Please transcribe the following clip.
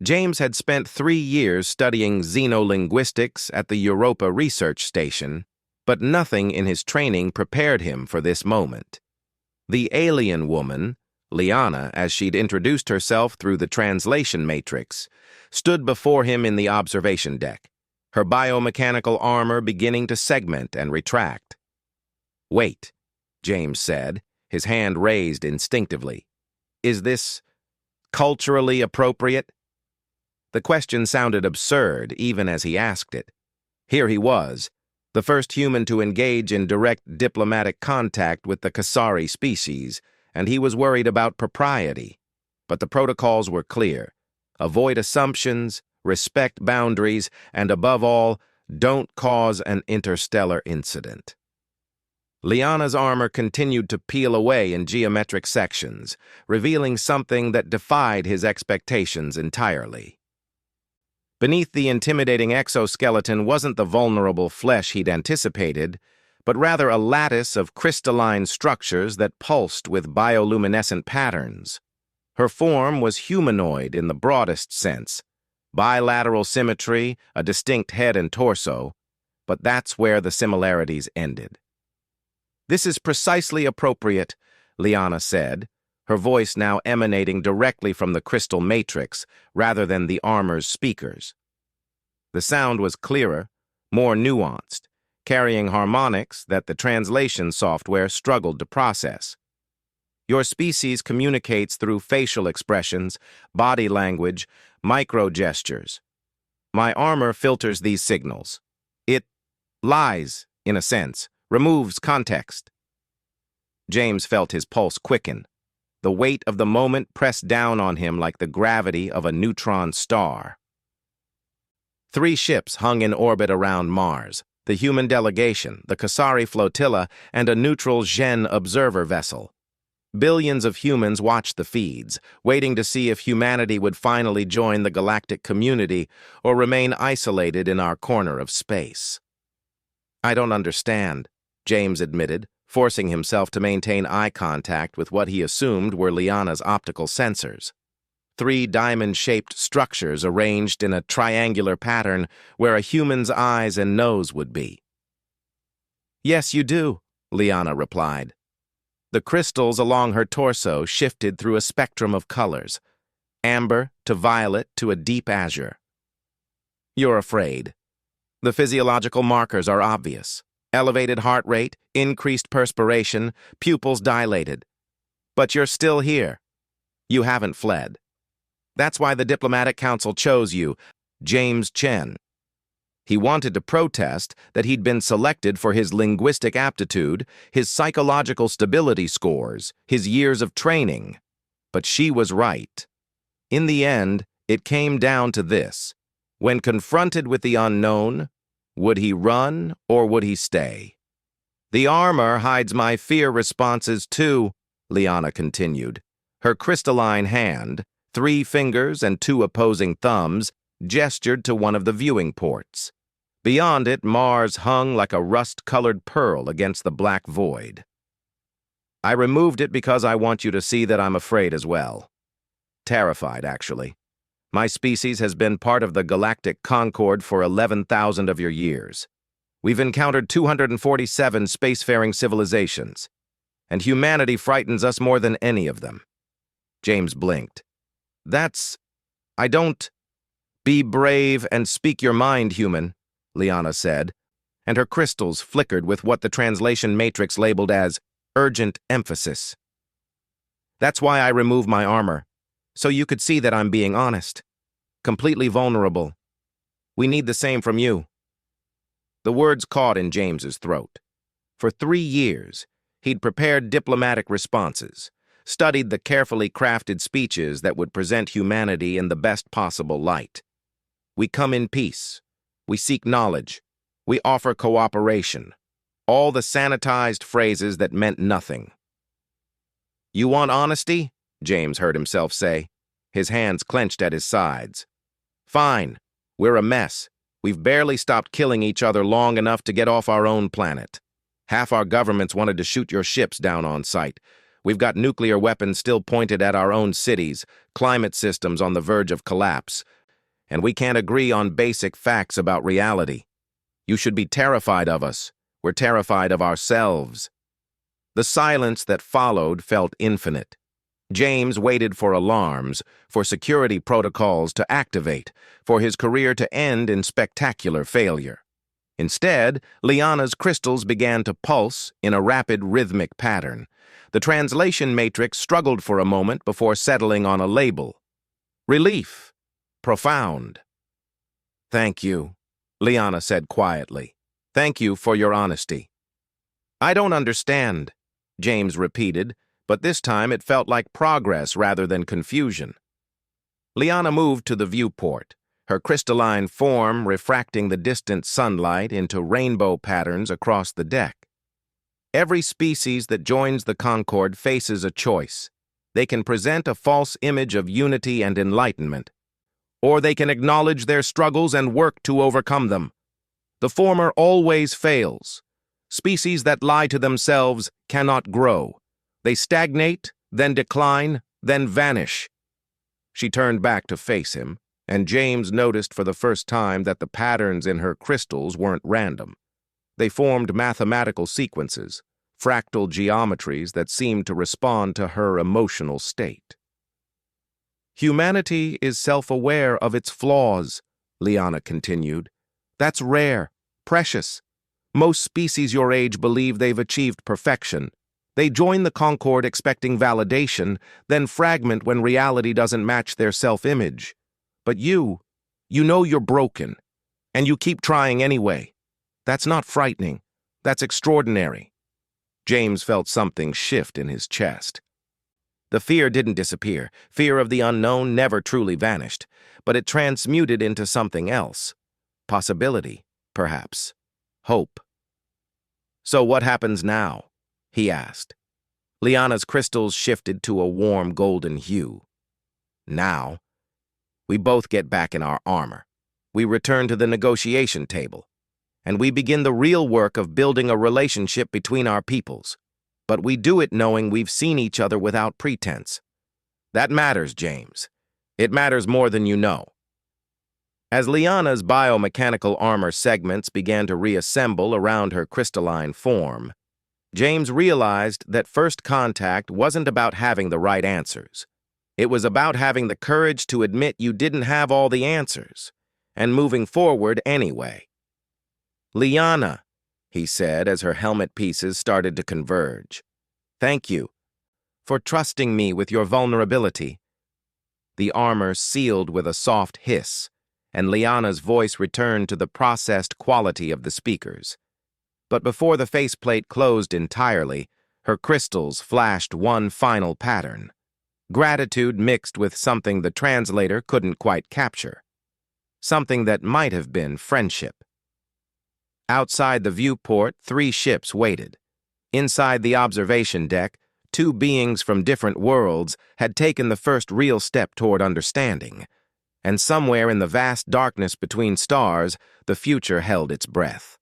James had spent 3 years studying xenolinguistics at the Europa Research Station, but nothing in his training prepared him for this moment. The alien woman, Liana, as she'd introduced herself through the translation matrix, stood before him in the observation deck, her biomechanical armor beginning to segment and retract. "Wait," James said, his hand raised instinctively. "Is this culturally appropriate?" The question sounded absurd even as he asked it. Here he was, the first human to engage in direct diplomatic contact with the Kasari species, and he was worried about propriety. But the protocols were clear. Avoid assumptions, respect boundaries, and above all, don't cause an interstellar incident. Liana's armor continued to peel away in geometric sections, revealing something that defied his expectations entirely. Beneath the intimidating exoskeleton wasn't the vulnerable flesh he'd anticipated, but rather a lattice of crystalline structures that pulsed with bioluminescent patterns. Her form was humanoid in the broadest sense, bilateral symmetry, a distinct head and torso, but that's where the similarities ended. "This is precisely appropriate," Liana said, her voice now emanating directly from the crystal matrix rather than the armor's speakers. The sound was clearer, more nuanced, carrying harmonics that the translation software struggled to process. "Your species communicates through facial expressions, body language, micro-gestures. My armor filters these signals. It lies, in a sense, removes context." James felt his pulse quicken. The weight of the moment pressed down on him like the gravity of a neutron star. 3 ships hung in orbit around Mars, the human delegation, the Kasari flotilla, and a neutral Gen observer vessel. Billions of humans watched the feeds, waiting to see if humanity would finally join the galactic community or remain isolated in our corner of space. "I don't understand," James admitted, forcing himself to maintain eye contact with what he assumed were Liana's optical sensors. 3 diamond-shaped structures arranged in a triangular pattern where a human's eyes and nose would be. "Yes, you do," Liana replied. The crystals along her torso shifted through a spectrum of colors, amber to violet to a deep azure. "You're afraid. The physiological markers are obvious. Elevated heart rate, increased perspiration, pupils dilated. But you're still here. You haven't fled. That's why the Diplomatic Council chose you, James Chen." He wanted to protest that he'd been selected for his linguistic aptitude, his psychological stability scores, his years of training. But she was right. In the end, it came down to this. When confronted with the unknown, would he run or would he stay? "The armor hides my fear responses too," Liana continued. Her crystalline hand, 3 fingers and 2 opposing thumbs, gestured to one of the viewing ports. Beyond it, Mars hung like a rust-colored pearl against the black void. "I removed it because I want you to see that I'm afraid as well. Terrified, actually. My species has been part of the galactic concord for 11,000 of your years. We've encountered 247 spacefaring civilizations, and humanity frightens us more than any of them." James blinked. I don't... "Be brave and speak your mind, human," Liana said, and her crystals flickered with what the translation matrix labeled as urgent emphasis. "That's why I remove my armor, so you could see that I'm being honest. Completely vulnerable. We need the same from you." The words caught in James's throat. For 3 years, he'd prepared diplomatic responses, studied the carefully crafted speeches that would present humanity in the best possible light. "We come in peace. We seek knowledge. We offer cooperation." All the sanitized phrases that meant nothing. "You want honesty?" James heard himself say, his hands clenched at his sides. "Fine. We're a mess. We've barely stopped killing each other long enough to get off our own planet. Half our governments wanted to shoot your ships down on sight. We've got nuclear weapons still pointed at our own cities, climate systems on the verge of collapse, and we can't agree on basic facts about reality. You should be terrified of us. We're terrified of ourselves." The silence that followed felt infinite. James waited for alarms, for security protocols to activate, for his career to end in spectacular failure. Instead, Liana's crystals began to pulse in a rapid rhythmic pattern. The translation matrix struggled for a moment before settling on a label. Relief. Profound. "Thank you," Liana said quietly. "Thank you for your honesty." "I don't understand," James repeated, but this time it felt like progress rather than confusion. Liana moved to the viewport, her crystalline form refracting the distant sunlight into rainbow patterns across the deck. Every species that joins the Concord faces a choice. They can present a false image of unity and enlightenment, or they can acknowledge their struggles and work to overcome them. The former always fails. Species that lie to themselves cannot grow. They stagnate, then decline, then vanish. She turned back to face him, and James noticed for the first time that the patterns in her crystals weren't random. They formed mathematical sequences, fractal geometries that seemed to respond to her emotional state. "Humanity is self-aware of its flaws," Liana continued. "That's rare, precious. Most species your age believe they've achieved perfection. They join the Concord expecting validation, then fragment when reality doesn't match their self-image. But you know you're broken, and you keep trying anyway. That's not frightening. That's extraordinary." James felt something shift in his chest. The fear didn't disappear. Fear of the unknown never truly vanished, but it transmuted into something else. Possibility, perhaps. Hope. "So what happens now?" he asked. Liana's crystals shifted to a warm golden hue. "Now, we both get back in our armor. We return to the negotiation table, and we begin the real work of building a relationship between our peoples. But we do it knowing we've seen each other without pretense. That matters, James. It matters more than you know." As Liana's biomechanical armor segments began to reassemble around her crystalline form, James realized that first contact wasn't about having the right answers. It was about having the courage to admit you didn't have all the answers, and moving forward anyway. "Liana," he said as her helmet pieces started to converge. "Thank you for trusting me with your vulnerability." The armor sealed with a soft hiss, and Liana's voice returned to the processed quality of the speakers. But before the faceplate closed entirely, her crystals flashed one final pattern. Gratitude mixed with something the translator couldn't quite capture. Something that might have been friendship. Outside the viewport, 3 ships waited. Inside the observation deck, 2 beings from different worlds had taken the first real step toward understanding. And somewhere in the vast darkness between stars, the future held its breath.